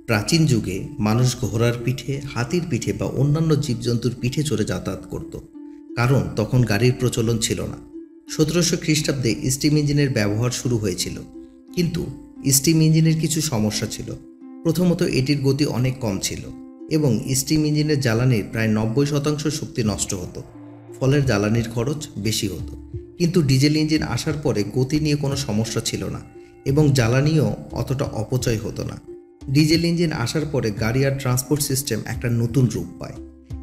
প্রাচীন যুগে মানুষ ঘোড়ার পিঠে, হাতির পিঠে বা অন্যান্য জীবজন্তুর পিঠে চড়ে যাতায়াত করত, কারণ তখন গাড়ির প্রচলন ছিল না। 1700 খ্রিস্টাব্দে স্টিম ইঞ্জিনের ব্যবহার শুরু হয়েছিল, কিন্তু স্টিম ইঞ্জিনের কিছু সমস্যা ছিল। প্রথমত, এটির গতি অনেক কম ছিল এবং স্টিম ইঞ্জিনের জ্বালানির প্রায় 90% শক্তি নষ্ট হতো, ফলে জ্বালানির খরচ বেশি হতো। কিন্তু ডিজেল ইঞ্জিন আসার পরে গতি নিয়ে কোনো সমস্যা ছিল না এবং জ্বালানিও অতটা অপচয় হতো না। ডিজেল ইঞ্জিন আসার পরে গাড়ি আর ট্রান্সপোর্ট সিস্টেম একটা নতুন রূপ পায়।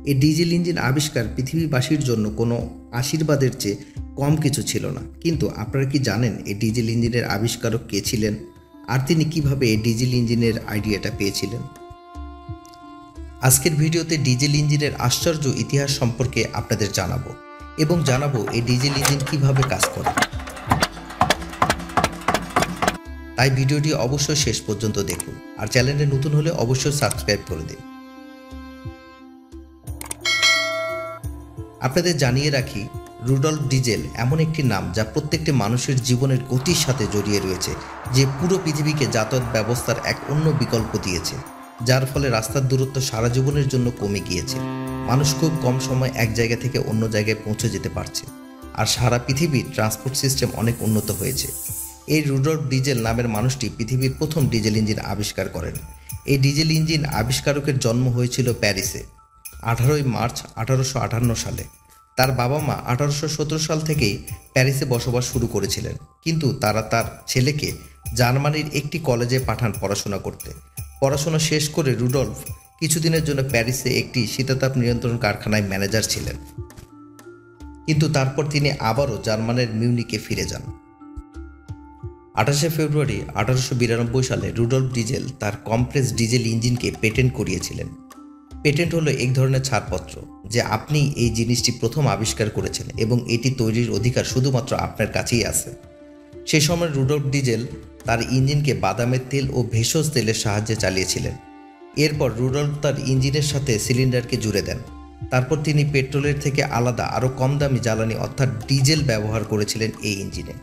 এই ডিজেল ইঞ্জিন আবিষ্কার পৃথিবীবাসীর জন্য কোনো আশীর্বাদের চেয়ে কম কিছু ছিল না। কিন্তু আপনারা কি জানেন এই ডিজেল ইঞ্জিনের আবিষ্কারক কে ছিলেন, আর তিনি কিভাবে এই ডিজেল ইঞ্জিনের আইডিয়াটা পেয়েছিলেন? আজকের ভিডিওতে ডিজেল ইঞ্জিনের আশ্চর্য ইতিহাস সম্পর্কে আপনাদের জানাবো এবং জানাবো এই ডিজেল ইঞ্জিন কিভাবে কাজ করে। তাই ভিডিওটি অবশ্যই শেষ পর্যন্ত দেখুন, আর চ্যানেলে নতুন হলে অবশ্যই সাবস্ক্রাইব করে দিন। আপনাদের জানিয়ে রাখি, রুডল্ফ ডিজেল এমন একটি নাম যা প্রত্যেকটি মানুষের জীবনের গতির সাথে জড়িয়ে রয়েছে, যে পুরো পৃথিবীকে যাতায়াত ব্যবস্থার এক অন্য বিকল্প দিয়েছে, যার ফলে রাস্তার দূরত্ব সারা জীবনের জন্য কমে গিয়েছে। মানুষ খুব কম সময় এক জায়গা থেকে অন্য জায়গায় পৌঁছে যেতে পারছে, আর সারা পৃথিবীর ট্রান্সপোর্ট সিস্টেম অনেক উন্নত হয়েছে। এই রুডল্ফ ডিজেল নামের মানুষটি পৃথিবীর প্রথম ডিজেল ইঞ্জিন আবিষ্কার করেন। এই ডিজেল ইঞ্জিন আবিষ্কারকের জন্ম হয়েছিল প্যারিসে 18 মার্চ 1858 সালে। তার বাবা মা 1817 সাল থেকেই প্যারিসে বসবাস শুরু করেছিলেন, কিন্তু তারা তার ছেলেকে জার্মানির একটি কলেজে পাঠান পড়াশোনা করতে। পড়াশোনা শেষ করে রুডল্ফ কিছুদিনের জন্য প্যারিসে একটি শীতাতাপ নিয়ন্ত্রণ কারখানায় ম্যানেজার ছিলেন, কিন্তু তারপর তিনি আবারও জার্মানির মিউনিকে ফিরে যান। 28 ফেব্রুয়ারি 1892 সালে রুডল্ফ ডিজেল তার কম্প্রেস ডিজেল ইঞ্জিনকে পেটেন্ট করিয়েছিলেন। পেটেন্ট হলো এক ধরনের ছাড়পত্র যে আপনি এই জিনিসটি প্রথম আবিষ্কার করেছেন এবং এটি তৈরির অধিকার শুধুমাত্র আপনার কাছেই আছে। সেই সময় রুডল্ফ ডিজেল তার ইঞ্জিনকে বাদামের তেল ও ভেষজ তেলের সাহায্যে চালিয়েছিলেন। এরপর রুডল্ফ তার ইঞ্জিনের সাথে সিলিন্ডারকে জুড়ে দেন। তারপর তিনি পেট্রোলের থেকে আলাদা আরও কম দামি জ্বালানি অর্থাৎ ডিজেল ব্যবহার করেছিলেন এই ইঞ্জিনে।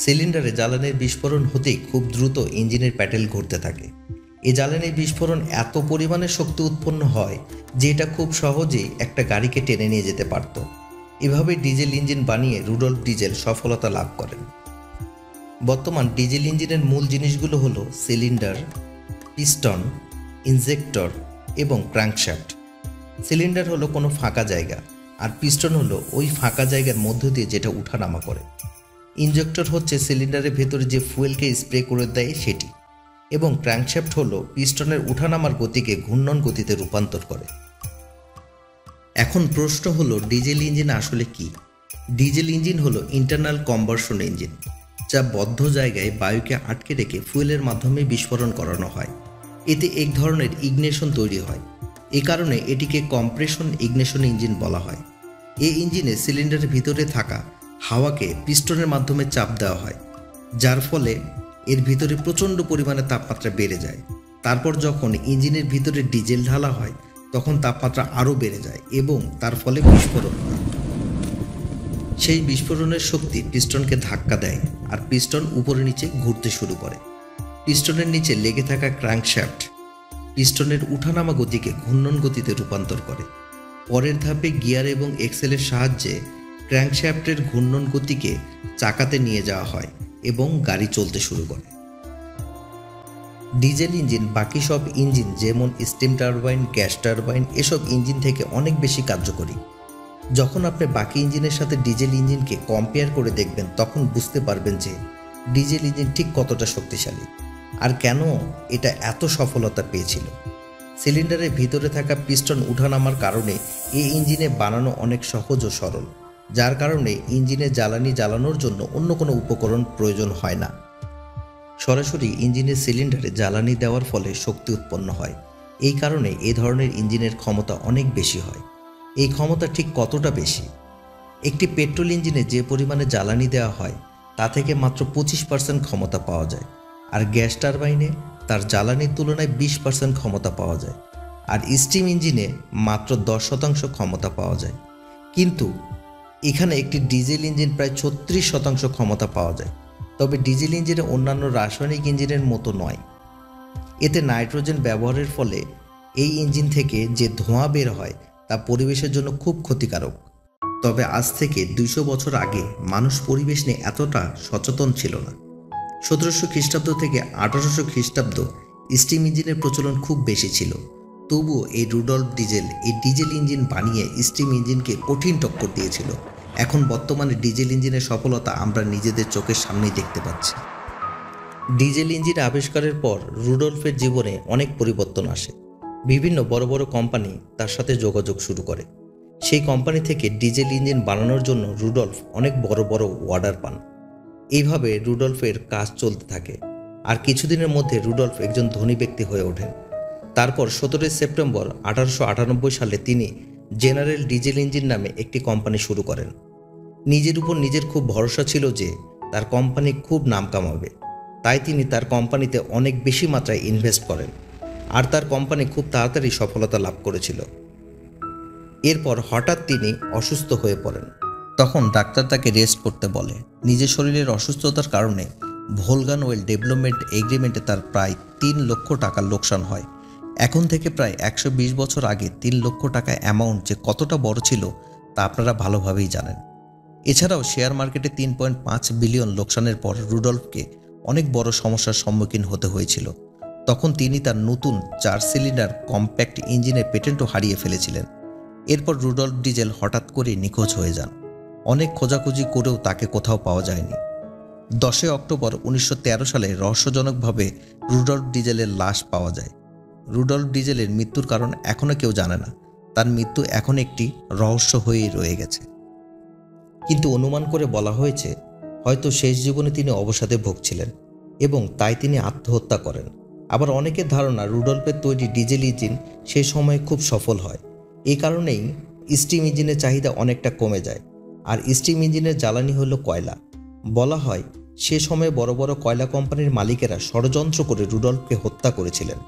সিলিন্ডারে জ্বালানির বিস্ফোরণ হতেই খুব দ্রুত ইঞ্জিনের প্যাডেল ঘুরতে থাকে। এই জ্বালানির বিস্ফোরণ এত পরিমাণে শক্তি উৎপন্ন হয় যে এটা খুব সহজেই একটা গাড়িকে টেনে নিয়ে যেতে পারত। এভাবে ডিজেল ইঞ্জিন বানিয়ে রুডল্ফ ডিজেল সফলতা লাভ করেন। বর্তমান ডিজেল ইঞ্জিনের মূল জিনিসগুলো হলো সিলিন্ডার, পিস্টন, ইনজেক্টর এবং ক্র্যাঙ্কশ্যাফট। সিলিন্ডার হলো কোনো ফাঁকা জায়গা, আর পিস্টন হলো ওই ফাঁকা জায়গার মধ্য দিয়ে যেটা উঠানামা করে। ইনজেক্টর হচ্ছে সিলিন্ডারের ভেতরে যে ফুয়েলকে স্প্রে করে দেয় সেটি, এবং ক্র্যাঙ্কশ্যাফট হলো পিস্টনের উঠানামার গতিকে ঘূর্ণন গতিতে রূপান্তর করে। এখন প্রশ্ন হলো, ডিজেল ইঞ্জিন আসলে কি? ডিজেল ইঞ্জিন হলো ইন্টারনাল কম্বাসন ইঞ্জিন, যা বদ্ধ জায়গায় বায়ুকে আটকে রেখে ফুয়েলের মাধ্যমে বিস্ফোরণ করানো হয়। এতে এক ধরনের ইগনিশন তৈরি হয়। এ কারণে এটিকে কম্প্রেশন ইগনিশন ইঞ্জিন বলা হয়। এই ইঞ্জিনে সিলিন্ডারের ভিতরে থাকা হাওয়াকে পিস্টনের মাধ্যমে চাপ দেওয়া হয়, যার ফলে এর ভিতরে প্রচণ্ড পরিমাণে তাপমাত্রা বেড়ে যায়। তারপর যখন ইঞ্জিনের ভিতরে ডিজেল ঢালা হয় তখন তাপমাত্রা আরও বেড়ে যায় এবং তার ফলে বিস্ফোরণ হয়। সেই বিস্ফোরণের শক্তি পিস্টনকে ধাক্কা দেয়, আর পিস্টন উপরে নিচে ঘুরতে শুরু করে। পিস্টনের নিচে লেগে থাকা ক্র্যাঙ্কশ্যাফট পিস্টনের উঠানামা গতিকে ঘূর্ণন গতিতে রূপান্তর করে। পরের ধাপে গিয়ার এবং এক্সেলের সাহায্যে ক্র্যাঙ্কশ্যাফটের ঘূর্ণন গতিকে চাকাতে নিয়ে যাওয়া হয় এবং গাড়ি চলতে শুরু করে। ডিজেল ইঞ্জিন বাকি সব ইঞ্জিন যেমন স্টিম টারবাইন, গ্যাস টারবাইন এসব ইঞ্জিন থেকে অনেক বেশি কার্যকরী। যখন আপনি বাকি ইঞ্জিনের সাথে ডিজেল ইঞ্জিনকে কম্পেয়ার করে দেখবেন তখন বুঝতে পারবেন যে ডিজেল ইঞ্জিন ঠিক কতটা শক্তিশালী আর কেন এটা এত সফলতা পেয়েছিল। সিলিন্ডারের ভিতরে থাকা পিস্টন উঠানামার কারণে এই ইঞ্জিনে বানানো অনেক সহজ ও সরল, যার কারণে ইঞ্জিনে জ্বালানি জ্বালানোর জন্য অন্য কোনো উপকরণ প্রয়োজন হয় না। সরাসরি ইঞ্জিনের সিলিন্ডারে জ্বালানি দেওয়ার ফলে শক্তি উৎপন্ন হয়। এই কারণে এই ধরনের ইঞ্জিনের ক্ষমতা অনেক বেশি হয়। এই ক্ষমতা ঠিক কতটা বেশি? একটি পেট্রোল ইঞ্জিনে যে পরিমাণে জ্বালানি দেওয়া হয় তা থেকে মাত্র 25% ক্ষমতা পাওয়া যায়, আর গ্যাস টারবাইনে তার জ্বালানির তুলনায় 20% ক্ষমতা পাওয়া যায়, আর স্টিম ইঞ্জিনে মাত্র 10% ক্ষমতা পাওয়া যায়। কিন্তু এখানে একটি ডিজেল ইঞ্জিন প্রায় 36% ক্ষমতা পাওয়া যায়। তবে ডিজেল ইঞ্জিনে অন্যান্য রাসায়নিক ইঞ্জিনের মতো নয়। এতে নাইট্রোজেন ব্যবহারের ফলে এই ইঞ্জিন থেকে যে ধোঁয়া বের হয় তা পরিবেশের জন্য খুব ক্ষতিকারক। তবে আজ থেকে 200 বছর আগে মানুষ পরিবেশ নিয়ে এতটা সচেতন ছিল না। 1700 খ্রিস্টাব্দ থেকে 1800 খ্রিস্টাব্দ স্টিম ইঞ্জিনের প্রচলন খুব বেশি ছিল। তবুও এই রুডল্ফ ডিজেল এই ডিজেল ইঞ্জিন বানিয়ে স্টিম ইঞ্জিনকে কঠিন টক্কর দিয়েছিল। এখন বর্তমানে ডিজেল ইঞ্জিনের সফলতা আমরা নিজেদের চোখের সামনেই দেখতে পাচ্ছি। ডিজেল ইঞ্জিন আবিষ্কারের পর রুডল্ফের জীবনে অনেক পরিবর্তন আসে। বিভিন্ন বড় বড় কোম্পানি তার সাথে যোগাযোগ শুরু করে। সেই কোম্পানি থেকে ডিজেল ইঞ্জিন বানানোর জন্য রুডল্ফ অনেক বড় বড় অর্ডার পান। এইভাবে রুডল্ফের কাজ চলতে থাকে। আর কিছুদিনের মধ্যে রুডল্ফ একজন ধনী ব্যক্তি হয়ে ওঠেন। তারপর 17 সেপ্টেম্বর 1898 সালে তিনি জেনারেল ডিজেল ইঞ্জিন নামে একটি কোম্পানি শুরু করেন। নিজের উপর নিজের খুব ভরসা ছিল যে তার কোম্পানি খুব নাম কামাবে। তাই তিনি তার কোম্পানিতে অনেক বেশি মাত্রায় ইনভেস্ট করেন। আর তার কোম্পানি খুব তাড়াতাড়ি সফলতা লাভ করেছিল। এরপর হঠাৎ তিনি অসুস্থ হয়ে পড়েন। তখন ডাক্তার তাকে রেস্ট করতে বলে। নিজের শরীরের অসুস্থতার কারণে ভোলগান ওয়েল ডেভেলপমেন্ট এগ্রিমেন্টে তার প্রায় 3 লক্ষ টাকার লোকসান হয়। এখন থেকে প্রায় 120 বছর আগে 3 লক্ষ টাকা অ্যামাউন্ট যে কতটা বড় ছিল তা আপনারা ভালোভাবেই জানেন। এছাড়াও শেয়ার মার্কেটে 3.5 বিলিয়ন লোকসানের পর রুডল্ফকে অনেক বড় সমস্যার সম্মুখীন হতে হয়েছিল। তখন তিনি তার নতুন 4 সিলিন্ডার কম্প্যাক্ট ইঞ্জিনের পেটেন্টও হারিয়ে ফেলেছিলেন। এরপর রুডল্ফ ডিজেল হঠাৎ করে নিখোঁজ হয়ে যান। অনেক খোঁজাখুঁজি করেও তাকে কোথাও পাওয়া যায়নি। 10 অক্টোবর 1913 সালে রহস্যজনকভাবে রুডল্ফ ডিজেলের লাশ পাওয়া যায়। রুডল্ফ ডিজেলের মৃত্যুর কারণ এখনও কেউ জানে না। তার মৃত্যু এখন একটি রহস্য হয়েই রয়ে গেছে। কিন্তু অনুমান করে বলা হয়েছে হয়তো শেষ জীবনে তিনি অবসাদে ভুগছিলেন এবং তাই তিনি আত্মহত্যা করেন। আবার অনেকের ধারণা রুডল্ফের তৈরি ডিজেল ইঞ্জিন সেই সময়ে খুব সফল হয়। এই কারণেই স্টিম ইঞ্জিনের চাহিদা অনেকটা কমে যায়। আর স্টিম ইঞ্জিনের জ্বালানি হলো কয়লা। বলা হয় সে সময়ে বড় বড় কয়লা কোম্পানির মালিকেরা ষড়যন্ত্র করে রুডল্ফকে হত্যা করেছিলেন।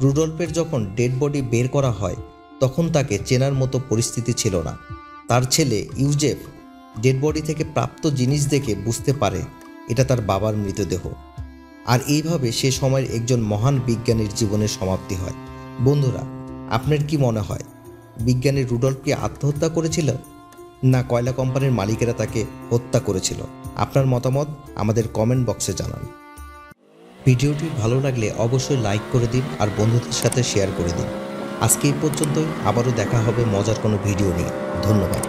রুডল্ফের যখন ডেড বডি বের করা হয় তখন তাকে চেনার মতো পরিস্থিতি ছিল না। তার ছেলে ইউজেফ ডেড বডি থেকে প্রাপ্ত জিনিস দেখে বুঝতে পারে এটা তার বাবার মৃতদেহ। আর এইভাবে সে সময়ের একজন মহান বিজ্ঞানীর জীবনের সমাপ্তি হয়। বন্ধুরা, আপনার কি মনে হয় বিজ্ঞানী রুডল্ফ কি আত্মহত্যা করেছিল না কয়লা কোম্পানির মালিকেরা তাকে হত্যা করেছিল? আপনার মতামত আমাদের কমেন্ট বক্সে জানান। ভিডিওটি ভালো লাগলে অবশ্যই লাইক করে দিন আর বন্ধুদের সাথে শেয়ার করে দিন। আজকে এই পর্যন্তই। আবারও দেখা হবে মজার কোনো ভিডিও নিয়ে। ধন্যবাদ।